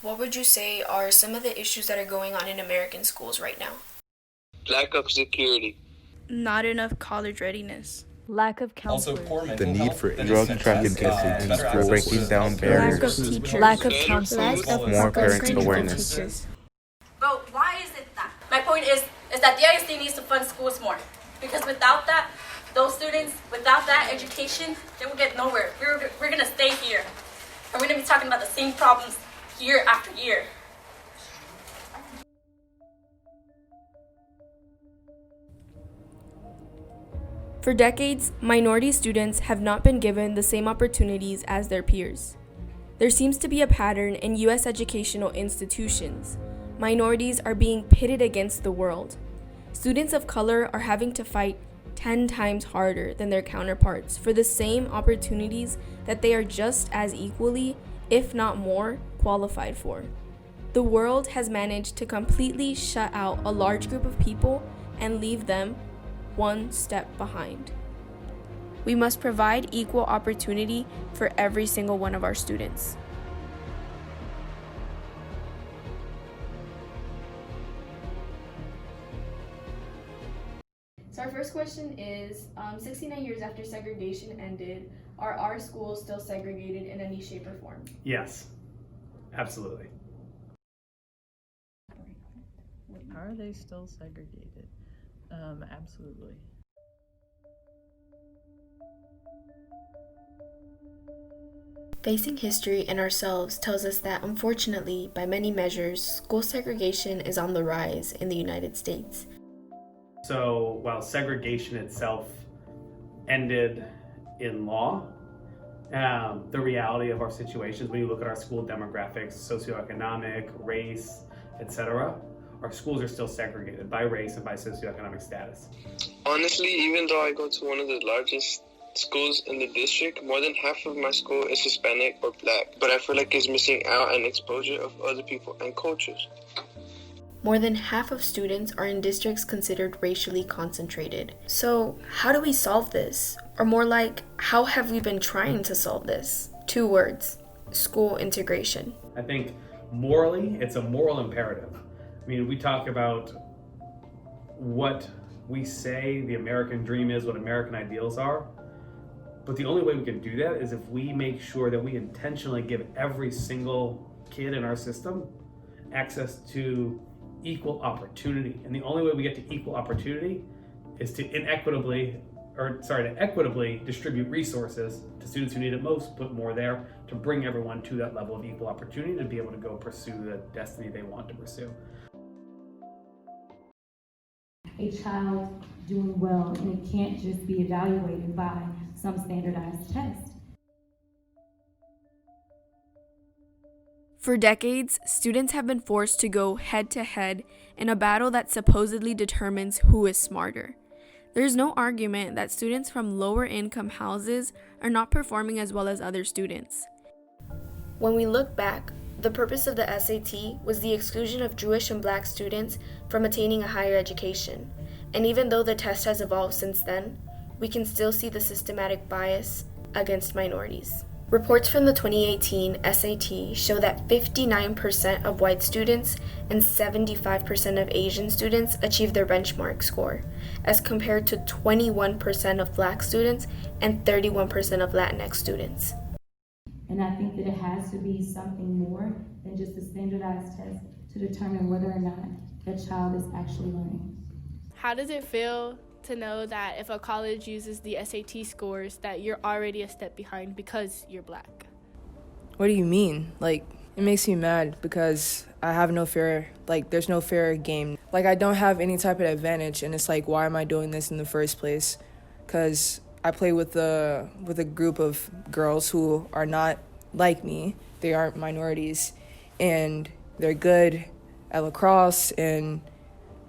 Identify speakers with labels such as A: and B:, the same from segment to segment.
A: What would you say are some of the issues that are going on in American schools right now?
B: Lack of security.
C: Not enough college readiness.
D: Lack of
E: Also,
D: counselors.
E: poor
F: The
E: mental
F: need
E: health
F: for
E: that
F: drug
E: is
F: trafficking
E: sent
F: in
E: better
F: school,
E: access
F: breaking
E: to
F: down
E: healthcare
F: barriers.
D: Lack of
E: resources,
D: teachers.
C: Lack of counselors.
F: More parents' awareness.
G: But why is it that? My point is that the ISD needs to fund schools more. Because without that, those students, without that education, they will get nowhere. We're going to stay here. And we're going to be talking about the same problems year after year.
C: For decades, minority students have not been given the same opportunities as their peers. There seems to be a pattern in U.S. educational institutions. Minorities are being pitted against the world. Students of color are having to fight 10 times harder than their counterparts for the same opportunities that they are just as equally, if not more, qualified for. The world has managed to completely shut out a large group of people and leave them one step behind. We must provide equal opportunity for every single one of our students.
H: So our first question is, 69 years after segregation ended, are our schools still segregated in any shape or form?
I: Yes, absolutely.
J: Are they still segregated? Absolutely.
A: Facing history and ourselves tells us that, unfortunately, by many measures, school segregation is on the rise in the United States.
I: So while segregation itself ended in law, the reality of our situations, when you look at our school demographics, socioeconomic, race, etc., our schools are still segregated by race and by socioeconomic status.
B: Honestly, even though I go to one of the largest schools in the district, more than half of my school is Hispanic or Black, but I feel like it's missing out on exposure of other people and cultures.
A: More than half of students are in districts considered racially concentrated. So, how do we solve this? Or more like, how have we been trying to solve this? 2 words: school integration.
I: I think morally, it's a moral imperative. I mean, we talk about what we say the American dream is, what American ideals are, but the only way we can do that is if we make sure that we intentionally give every single kid in our system access to equal opportunity. And the only way we get to equal opportunity is to equitably distribute resources to students who need it most, put more there to bring everyone to that level of equal opportunity to be able to go pursue the destiny they want to pursue.
K: A child doing well, and it can't just be evaluated by some standardized test.
C: For decades, students have been forced to go head-to-head in a battle that supposedly determines who is smarter. There is no argument that students from lower-income houses are not performing as well as other students.
A: When we look back, the purpose of the SAT was the exclusion of Jewish and Black students from attaining a higher education. And even though the test has evolved since then, we can still see the systematic bias against minorities. Reports from the 2018 SAT show that 59% of white students and 75% of Asian students achieved their benchmark score, as compared to 21% of Black students and 31% of Latinx students.
K: And I think that it has to be something more than just a standardized test to determine whether or not that child is actually learning.
C: How does it feel to know that if a college uses the SAT scores that you're already a step behind because you're Black?
J: What do you mean? It makes me mad because I have no fair, there's no fair game. I don't have any type of advantage, and it's why am I doing this in the first place? Because I play with a group of girls who are not like me. They aren't minorities, and they're good at lacrosse, and,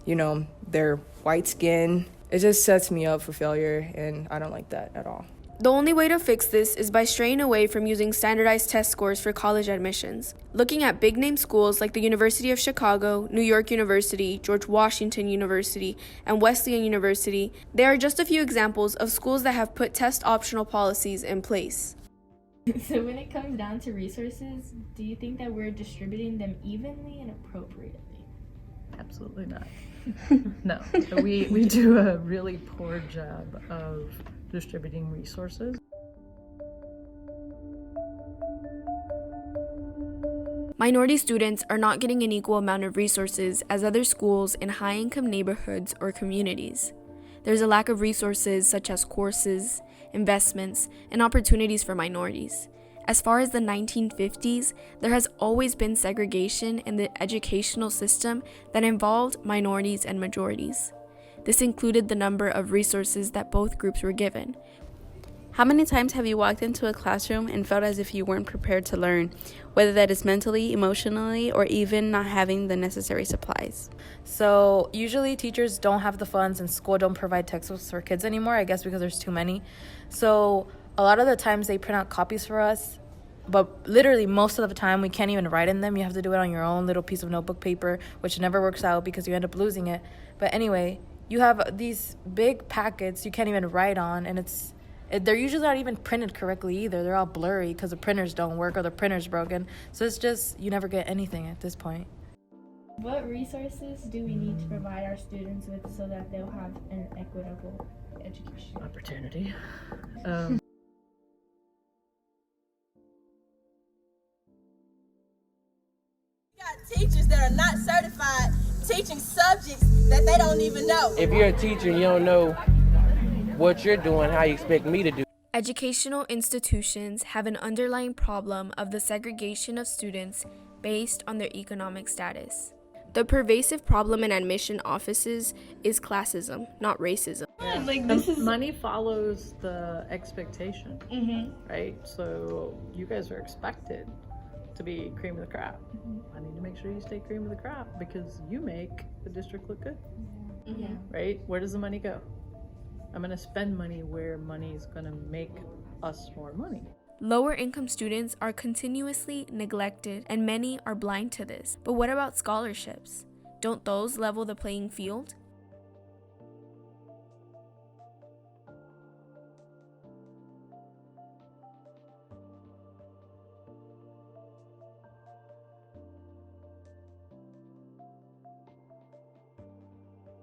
J: they're white skin. It just sets me up for failure, and I don't like that at all.
C: The only way to fix this is by straying away from using standardized test scores for college admissions. Looking at big-name schools like the University of Chicago, New York University, George Washington University, and Wesleyan University, they are just a few examples of schools that have put test-optional policies in place.
H: So when it comes down to resources, do you think that we're distributing them evenly and appropriately?
D: Absolutely not. No, we do a really poor job of distributing resources.
C: Minority students are not getting an equal amount of resources as other schools in high-income neighborhoods or communities. There's a lack of resources such as courses, investments, and opportunities for minorities. As far as the 1950s, there has always been segregation in the educational system that involved minorities and majorities. This included the number of resources that both groups were given.
E: How many times have you walked into a classroom and felt as if you weren't prepared to learn, whether that is mentally, emotionally, or even not having the necessary supplies?
L: So usually teachers don't have the funds and school don't provide textbooks for kids anymore, I guess because there's too many. So a lot of the times they print out copies for us, but literally most of the time we can't even write in them. You have to do it on your own little piece of notebook paper, which never works out because you end up losing it. But anyway, you have these big packets you can't even write on, and they're usually not even printed correctly either. They're all blurry because the printers don't work or the printer's broken. So it's just, you never get anything at this point.
H: What resources do we need to provide our students with so that they'll have an equitable education?
D: Opportunity.
M: Teachers that are not certified teaching subjects that they don't even know.
N: If you're a teacher and you don't know what you're doing, how you expect me to do?
C: Educational institutions have an underlying problem of the segregation of students based on their economic status. The pervasive problem in admission offices is classism, not racism.
D: Yeah. Money follows the expectation, right? So you guys are expected to be cream of the crop. I need to make sure you stay cream of the crop because you make the district look good, right? Where does the money go? I'm going to spend money where money is going to make us more money.
C: Lower income students are continuously neglected and many are blind to this. But what about scholarships? Don't those level the playing field?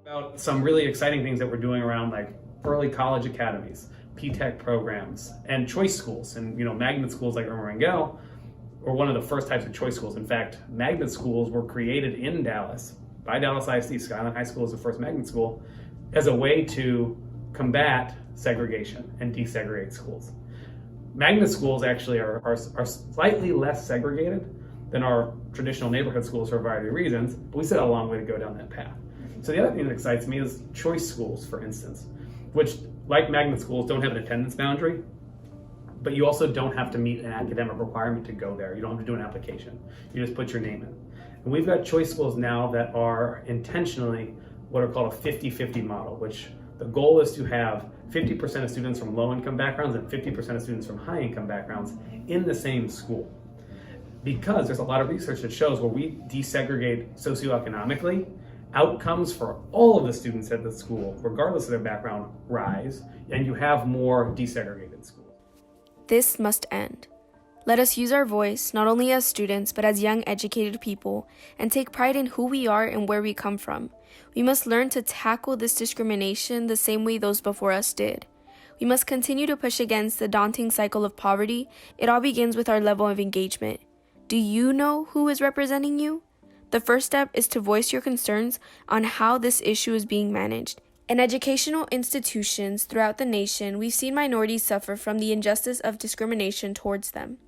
I: About some really exciting things that we're doing around like early college academies, P-Tech programs, and choice schools. And magnet schools like Irma Rangel were one of the first types of choice schools. In fact, magnet schools were created in Dallas by Dallas ISD. Skyline High School is the first magnet school as a way to combat segregation and desegregate schools. Magnet schools actually are slightly less segregated than our traditional neighborhood schools for a variety of reasons, but we still have a long way to go down that path. So the other thing that excites me is choice schools, for instance, which, like magnet schools, don't have an attendance boundary, but you also don't have to meet an academic requirement to go there. You don't have to do an application. You just put your name in. And we've got choice schools now that are intentionally what are called a 50-50 model, which the goal is to have 50% of students from low-income backgrounds and 50% of students from high-income backgrounds in the same school. Because there's a lot of research that shows where we desegregate socioeconomically, outcomes for all of the students at the school, regardless of their background, rise, and you have more desegregated schools.
C: This must end. Let us use our voice, not only as students, but as young, educated people, and take pride in who we are and where we come from. We must learn to tackle this discrimination the same way those before us did. We must continue to push against the daunting cycle of poverty. It all begins with our level of engagement. Do you know who is representing you? The first step is to voice your concerns on how this issue is being managed. In educational institutions throughout the nation, we've seen minorities suffer from the injustice of discrimination towards them.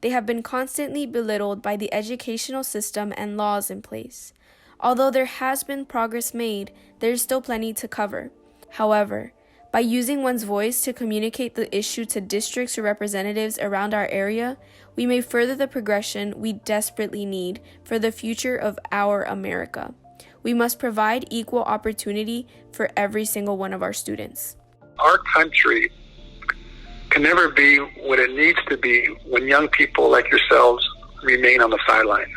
C: They have been constantly belittled by the educational system and laws in place. Although there has been progress made, there is still plenty to cover. However, by using one's voice to communicate the issue to districts or representatives around our area, we may further the progression we desperately need for the future of our America. We must provide equal opportunity for every single one of our students.
O: Our country can never be what it needs to be when young people like yourselves remain on the sidelines.